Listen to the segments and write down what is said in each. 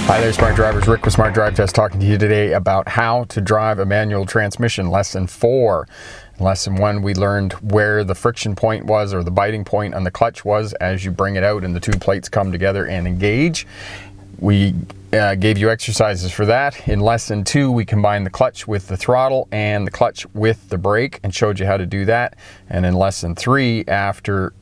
Hi there, Smart Drivers. Rick with Smart Drive Test talking to you today about how to drive a manual transmission. Lesson 4. In Lesson 1, we learned where the friction point was, or the biting point on the clutch was, as you bring it out and the two plates come together and engage. We gave you exercises for that. In Lesson 2, we combined the clutch with the throttle and the clutch with the brake and showed you how to do that. And in Lesson 3, after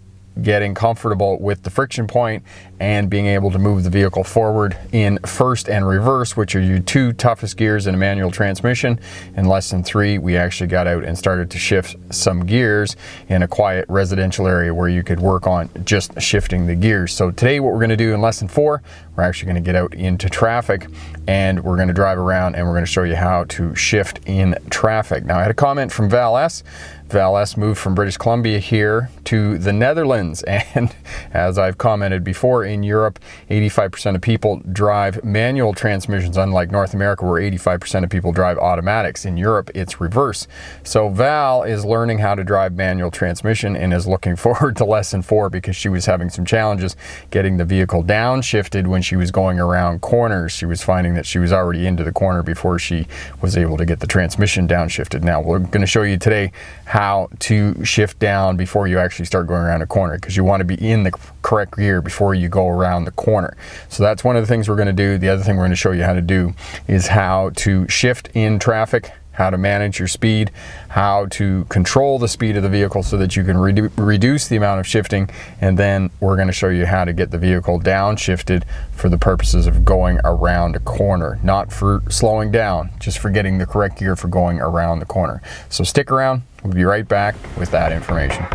getting comfortable with the friction point and being able to move the vehicle forward in first and reverse, which are your two toughest gears in a manual transmission. In Lesson 3, we actually got out and started to shift some gears in a quiet residential area where you could work on just shifting the gears. So today what we're going to do in Lesson 4, we're actually going to get out into traffic and we're going to drive around and we're going to show you how to shift in traffic. Now, I had a comment from Val S. Val S moved from British Columbia here to the Netherlands, and as I've commented before, in Europe 85% of people drive manual transmissions, unlike North America where 85% of people drive automatics. In Europe it's reverse. So Val is learning how to drive manual transmission and is looking forward to Lesson 4 because she was having some challenges getting the vehicle downshifted when she was going around corners. She was finding that she was already into the corner before she was able to get the transmission downshifted. Now we're going to show you today how to shift down before you actually start going around a corner, because you want to be in the correct gear before you go around the corner. So that's one of the things we're going to do. The other thing we're going to show you how to do is how to shift in traffic, how to manage your speed, how to control the speed of the vehicle so that you can reduce the amount of shifting, and then we're going to show you how to get the vehicle downshifted for the purposes of going around a corner, not for slowing down, just for getting the correct gear for going around the corner. So stick around, we'll be right back with that information.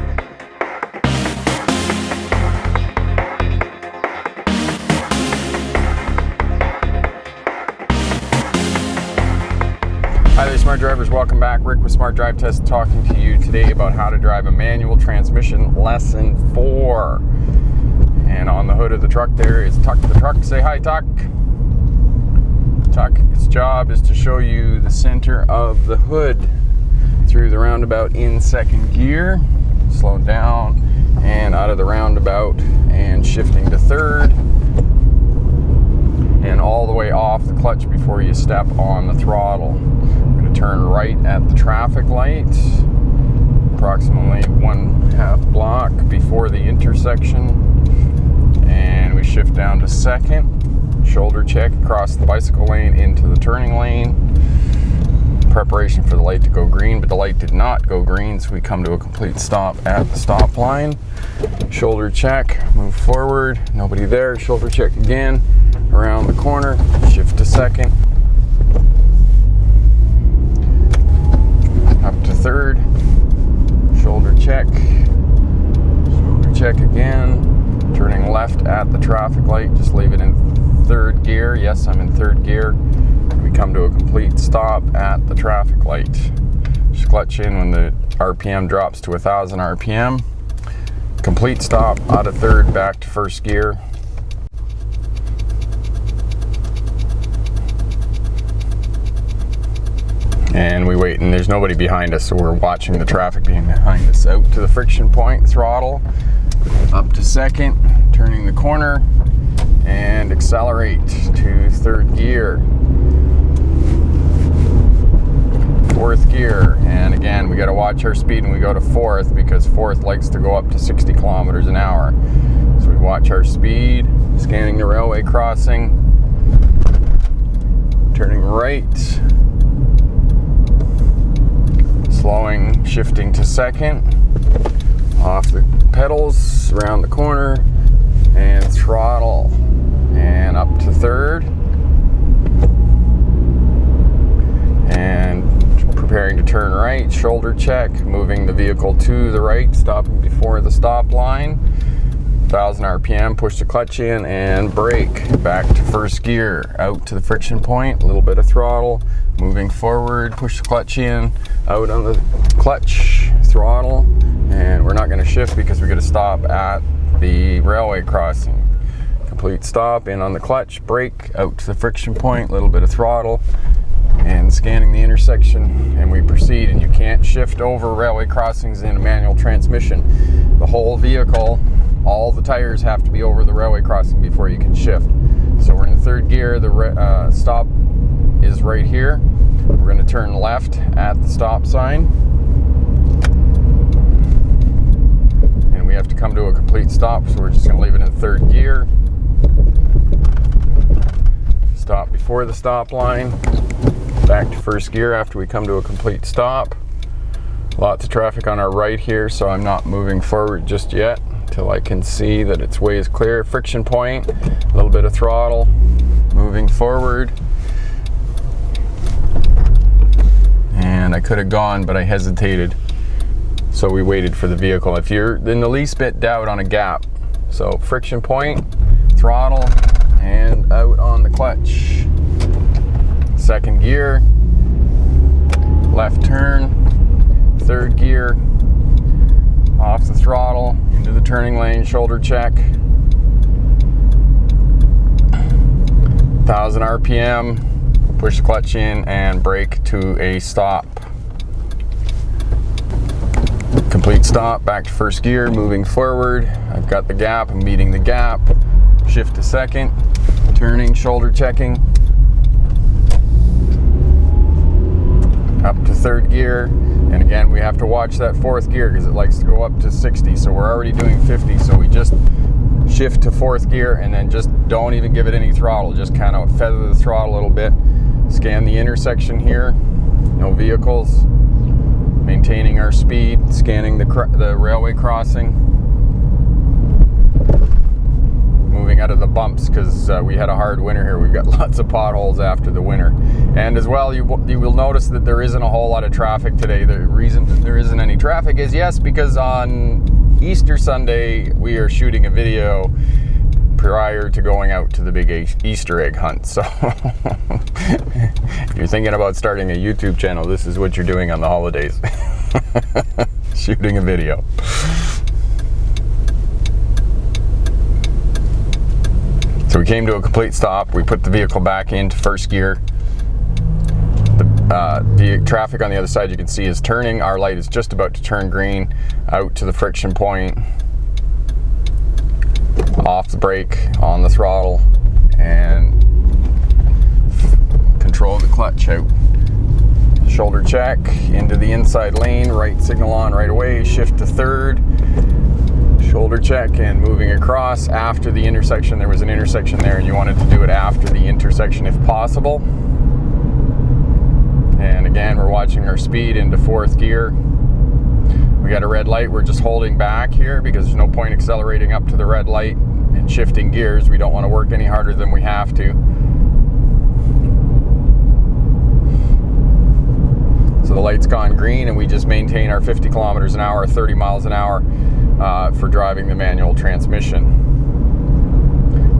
Hi there, Smart Drivers. Welcome back. Rick with Smart Drive Test talking to you today about how to drive a manual transmission, Lesson 4. And on the hood of the truck there is Tuck the truck. Say hi, Tuck. Tuck, its job is to show you the center of the hood through the roundabout in second gear. Slow down and out of the roundabout and shifting to third. And all the way off the clutch before you step on the throttle. We're going to turn right at the traffic light, approximately 1/2 block before the intersection, and we shift down to second, shoulder check across the bicycle lane into the turning lane, preparation for the light to go green, but the light did not go green, so we come to a complete stop at the stop line. Shoulder check, move forward, nobody there, shoulder check again, around the corner, shift to second, up to third, shoulder check again, turning left at the traffic light, just leave it in third gear. Yes, I'm in third gear. We come to a complete stop at the traffic light. Just clutch in when the RPM drops to 1,000 RPM. Complete stop out of third, back to first gear. And we wait, and there's nobody behind us, so we're watching the traffic behind us. Out to the friction point, throttle, up to second, turning the corner, and accelerate to third gear. Fourth gear, and again, we got to watch our speed when we go to fourth, because fourth likes to go up to 60 kilometers an hour. So we watch our speed, scanning the railway crossing, turning right, slowing, shifting to second, off the pedals, around the corner, and throttle, and up to third, and preparing to turn right, shoulder check, moving the vehicle to the right, stopping before the stop line, 1,000 RPM, push the clutch in and brake, back to first gear, out to the friction point, a little bit of throttle, moving forward, push the clutch in, out on the clutch, throttle, and we're not going to shift because we're going to stop at the railway crossing. Complete stop, in on the clutch, brake, out to the friction point, a little bit of throttle, and scanning the intersection, and we proceed. And you can't shift over railway crossings in a manual transmission. The whole vehicle, all the tires have to be over the railway crossing before you can shift. So we're in third gear. The stop is right here. We're going to turn left at the stop sign. And we have to come to a complete stop, so we're just going to leave it in third gear. Stop before the stop line. Back to first gear after we come to a complete stop. Lots of traffic on our right here, so I'm not moving forward just yet until I can see that its way is clear. Friction point, a little bit of throttle, moving forward. And I could have gone, but I hesitated, so we waited for the vehicle. If you're in the least bit doubt on a gap, so friction point, throttle, and out on the clutch. Second gear, left turn, third gear, off the throttle, into the turning lane, shoulder check. 1000 RPM, push the clutch in and brake to a stop. Complete stop, back to first gear, moving forward. I've got the gap, I'm meeting the gap. Shift to second, turning, shoulder checking. Up to third gear, and again we have to watch that fourth gear because it likes to go up to 60, so we're already doing 50, so we just shift to fourth gear and then just don't even give it any throttle, just kind of feather the throttle a little bit. Scan the intersection here, no vehicles, maintaining our speed, scanning the railway crossing, moving out of the bumps because we had a hard winter here. We've got lots of potholes after the winter. And as well, you will notice that there isn't a whole lot of traffic today. The reason that there isn't any traffic is, yes, because on Easter Sunday we are shooting a video prior to going out to the big Easter egg hunt. So if you're thinking about starting a YouTube channel, this is what you're doing on the holidays. Shooting a video. So we came to a complete stop. We put the vehicle back into first gear. The traffic on the other side, you can see, is turning. Our light is just about to turn green. Out to the friction point. Off the brake, on the throttle, and control the clutch out. Shoulder check, into the inside lane, right signal on right away, shift to third. Shoulder check and moving across after the intersection. There was an intersection there and you wanted to do it after the intersection if possible. And again, we're watching our speed into fourth gear. We got a red light. We're just holding back here because there's no point accelerating up to the red light and shifting gears. We don't want to work any harder than we have to. So the light's gone green and we just maintain our 50 kilometers an hour, 30 miles an hour for driving the manual transmission.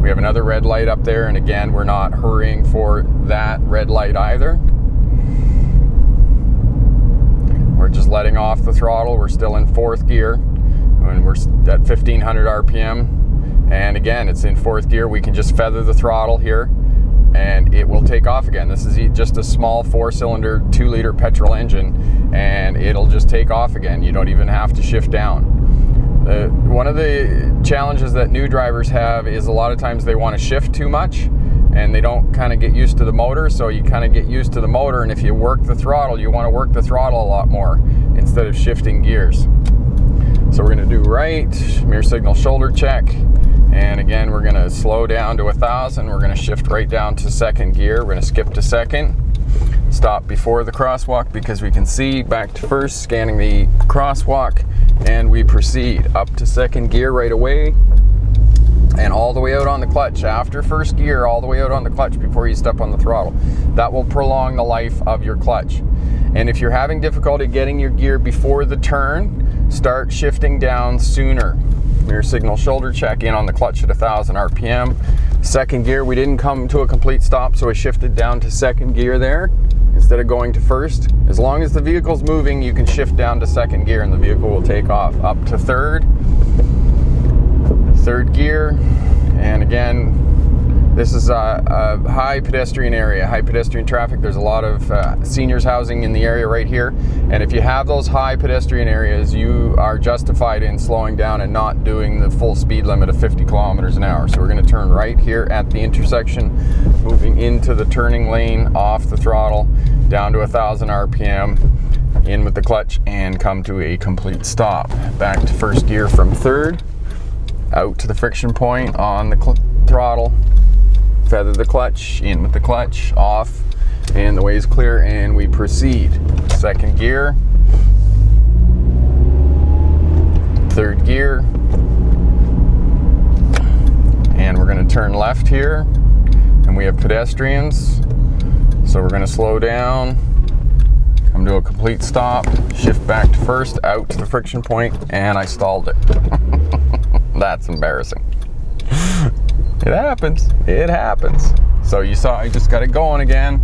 We have another red light up there, and again, we're not hurrying for that red light either. We're just letting off the throttle. We're still in fourth gear and we're at 1500 RPM. And again, it's in fourth gear. We can just feather the throttle here and it will take off again. This is just a small 4-cylinder 2-liter petrol engine and it'll just take off again. You don't even have to shift down. One of the challenges that new drivers have is a lot of times they want to shift too much and they don't kind of get used to the motor, so you kind of get used to the motor, and if you work the throttle, you want to work the throttle a lot more instead of shifting gears. So we're going to do right, mirror signal shoulder check, and again we're going to slow down to 1000. We're going to shift right down to second gear. We're going to skip to second, stop before the crosswalk because we can see, back to first, scanning the crosswalk, and we proceed up to second gear right away and all the way out on the clutch. After first gear, all the way out on the clutch before you step on the throttle. That will prolong the life of your clutch. And if you're having difficulty getting your gear before the turn, start shifting down sooner. Mirror signal shoulder check, in on the clutch at 1000 RPM. Second gear, we didn't come to a complete stop, so I shifted down to second gear there instead of going to first. As long as the vehicle's moving, you can shift down to second gear and the vehicle will take off. Up to third gear, and again, This is a high pedestrian area, high pedestrian traffic. There's a lot of seniors housing in the area right here. And if you have those high pedestrian areas, you are justified in slowing down and not doing the full speed limit of 50 kilometers an hour. So we're going to turn right here at the intersection, moving into the turning lane, off the throttle, down to 1,000 RPM, in with the clutch, and come to a complete stop. Back to first gear from third, out to the friction point on the throttle, feather the clutch, in with the clutch, off, and the way is clear, and we proceed. Second gear, third gear, and we're going to turn left here, and we have pedestrians, so we're going to slow down, come to a complete stop, shift back to first, out to the friction point, and I stalled it. That's embarrassing. It happens. It happens. So you saw I just got it going again.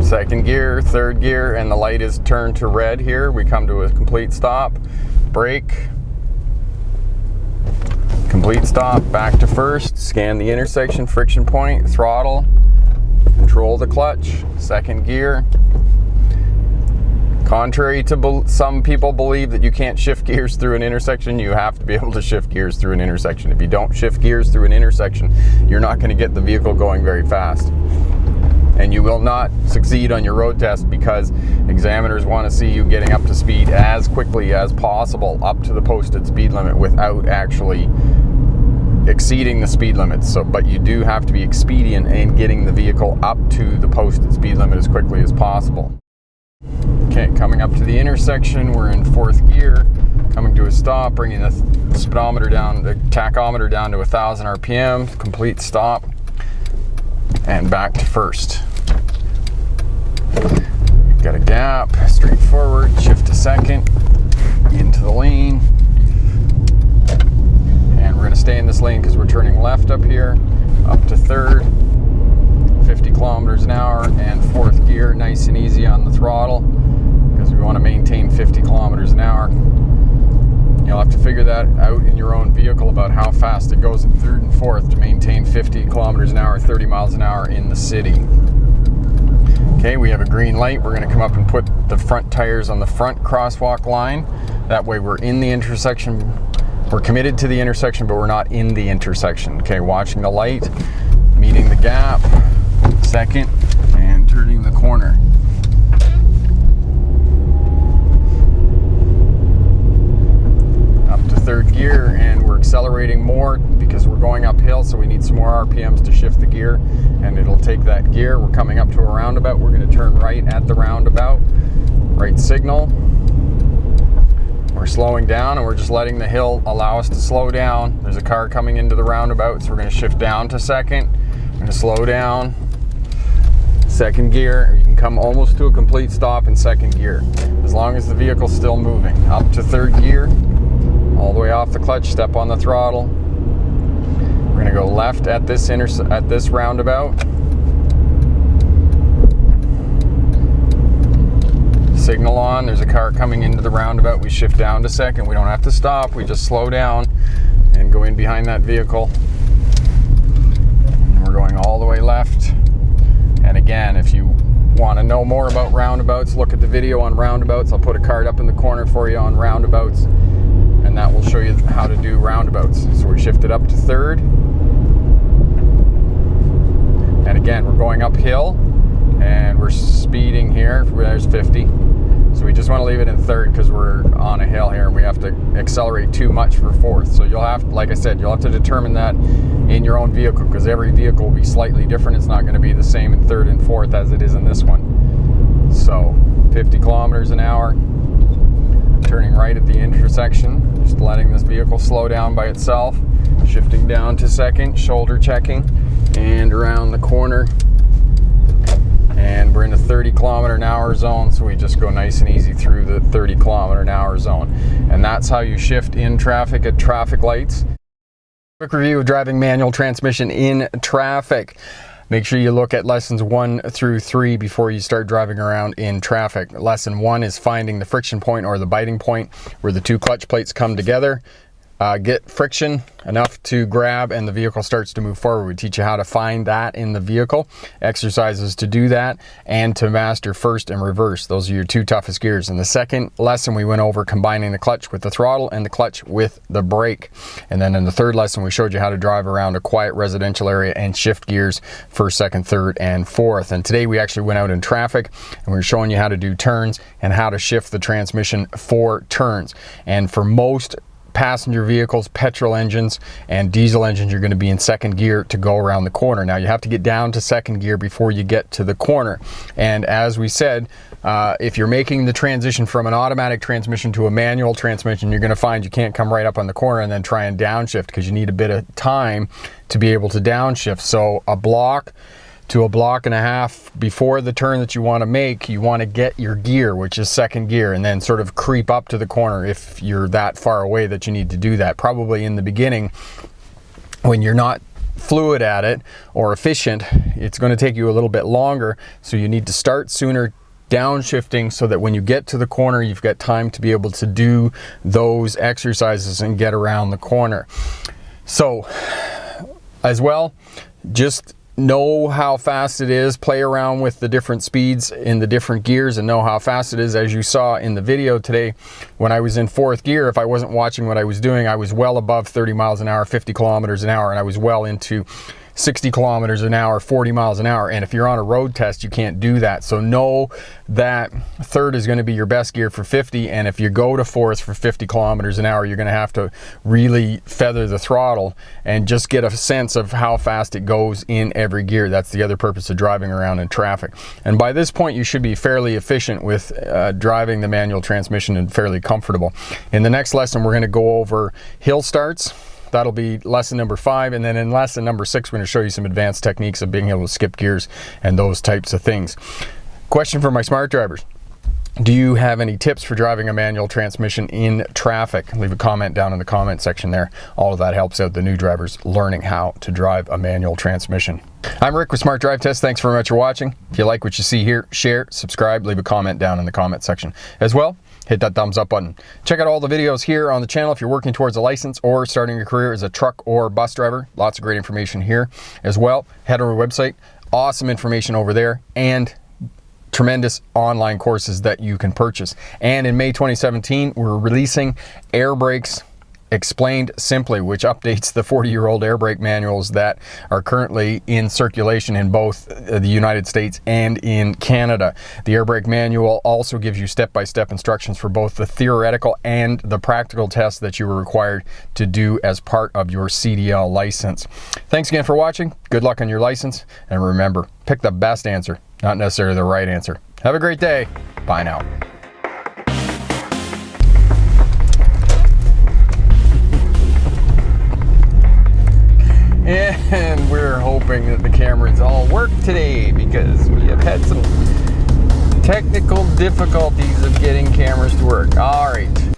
Second gear, third gear, and the light is turned to red here. We come to a complete stop. Brake. Complete stop. Back to first. Scan the intersection, friction point, throttle. Control the clutch. Second gear. Contrary to some people believe that you can't shift gears through an intersection, you have to be able to shift gears through an intersection. If you don't shift gears through an intersection, you're not going to get the vehicle going very fast. And you will not succeed on your road test because examiners want to see you getting up to speed as quickly as possible, up to the posted speed limit, without actually exceeding the speed limits. But you do have to be expedient in getting the vehicle up to the posted speed limit as quickly as possible. Okay, coming up to the intersection, we're in fourth gear, coming to a stop, bringing the speedometer down, the tachometer down to 1,000 RPM, complete stop, and back to first. Got a gap, straight forward, shift to second, into the lane, and we're going to stay in this lane because we're turning left up here, up to third, 50 kilometers an hour, and fourth gear, nice and easy on the throttle, because we want to maintain 50 kilometers an hour. You'll have to figure that out in your own vehicle about how fast it goes in third and fourth to maintain 50 kilometers an hour, 30 miles an hour in the city. Okay, we have a green light. We're going to come up and put the front tires on the front crosswalk line. That way we're in the intersection. We're committed to the intersection, but we're not in the intersection. Okay, watching the light, meeting the gap, second, and turning the corner. Up to third gear, and we're accelerating more because we're going uphill, so we need some more RPMs to shift the gear, and it'll take that gear. We're coming up to a roundabout. We're going to turn right at the roundabout. Right signal. We're slowing down, and we're just letting the hill allow us to slow down. There's a car coming into the roundabout, so we're going to shift down to second. We're going to slow down. Second gear, you can come almost to a complete stop in second gear, as long as the vehicle's still moving. Up to third gear, all the way off the clutch, step on the throttle. We're gonna go left at this roundabout. Signal on, there's a car coming into the roundabout. We shift down to second. We don't have to stop, we just slow down and go in behind that vehicle. And we're going all the way left. And again, if you want to know more about roundabouts, look at the video on roundabouts. I'll put a card up in the corner for you on roundabouts, and that will show you how to do roundabouts. So we shifted up to third. And again, we're going uphill, and we're speeding here. There's 50. So we just want to leave it in third because we're on a hill here and we have to accelerate too much for fourth. So you'll have, like I said, you'll have to determine that in your own vehicle because every vehicle will be slightly different. It's not going to be the same in third and fourth as it is in this one. So 50 kilometers an hour, turning right at the intersection, just letting this vehicle slow down by itself, shifting down to second, shoulder checking, and around the corner. And we're in a 30 kilometer an hour zone, so we just go nice and easy through the 30 kilometer an hour zone. And that's how you shift in traffic at traffic lights. Quick review of driving manual transmission in traffic. Make sure you look at lessons 1 through 3 before you start driving around in traffic. Lesson 1 is finding the friction point or the biting point where the two clutch plates come together. get friction enough to grab and the vehicle starts to move forward. We teach you how to find that in the vehicle, exercises to do that, and to master first and reverse. Those are your two toughest gears. In the second lesson, we went over combining the clutch with the throttle and the clutch with the brake. And then in the third lesson, we showed you how to drive around a quiet residential area and shift gears first, second, third, and fourth. And today we actually went out in traffic and we were showing you how to do turns and how to shift the transmission for turns. And for most passenger vehicles, petrol engines and diesel engines, you're going to be in second gear to go around the corner. Now you have to get down to second gear before you get to the corner. And as we said, if you're making the transition from an automatic transmission to a manual transmission, you're going to find you can't come right up on the corner and then try and downshift, because you need a bit of time to be able to downshift. So a block to a block and a half before the turn that you want to make, you want to get your gear, which is second gear, and then sort of creep up to the corner if you're that far away that you need to do that. Probably in the beginning, when you're not fluid at it or efficient, it's going to take you a little bit longer, so you need to start sooner downshifting so that when you get to the corner, you've got time to be able to do those exercises and get around the corner. So as well, just know how fast it is, play around with the different speeds in the different gears and know how fast it is. As you saw in the video today, when I was in fourth gear, if I wasn't watching what I was doing, I was well above 30 miles an hour, 50 kilometers an hour, and I was well into 60 kilometers an hour, 40 miles an hour. And if you're on a road test, you can't do that. So know that third is going to be your best gear for 50. And if you go to fourth for 50 kilometers an hour, you're going to have to really feather the throttle and just get a sense of how fast it goes in every gear. That's the other purpose of driving around in traffic. And by this point, you should be fairly efficient with driving the manual transmission and fairly comfortable. In the next lesson, we're going to go over hill starts. That'll be lesson number 5. And then in lesson number 6, we're going to show you some advanced techniques of being able to skip gears and those types of things. Question for my smart drivers. Do you have any tips for driving a manual transmission in traffic? Leave a comment down in the comment section there. All of that helps out the new drivers learning how to drive a manual transmission. I'm Rick with Smart Drive Test. Thanks very much for watching. If you like what you see here, share, subscribe, leave a comment down in the comment section. As well, hit that thumbs up button. Check out all the videos here on the channel if you're working towards a license or starting your career as a truck or bus driver. Lots of great information here. As well, head to our website. Awesome information over there and tremendous online courses that you can purchase. And in May 2017, we're releasing air brakes explained simply, which updates the 40-year-old air brake manuals that are currently in circulation in both the United States and in Canada. The air brake manual also gives you step-by-step instructions for both the theoretical and the practical tests that you were required to do as part of your CDL license. Thanks again for watching. Good luck on your license. And remember, pick the best answer, not necessarily the right answer. Have a great day. Bye now. And we're hoping that the cameras all work today because we have had some technical difficulties of getting cameras to work. All right.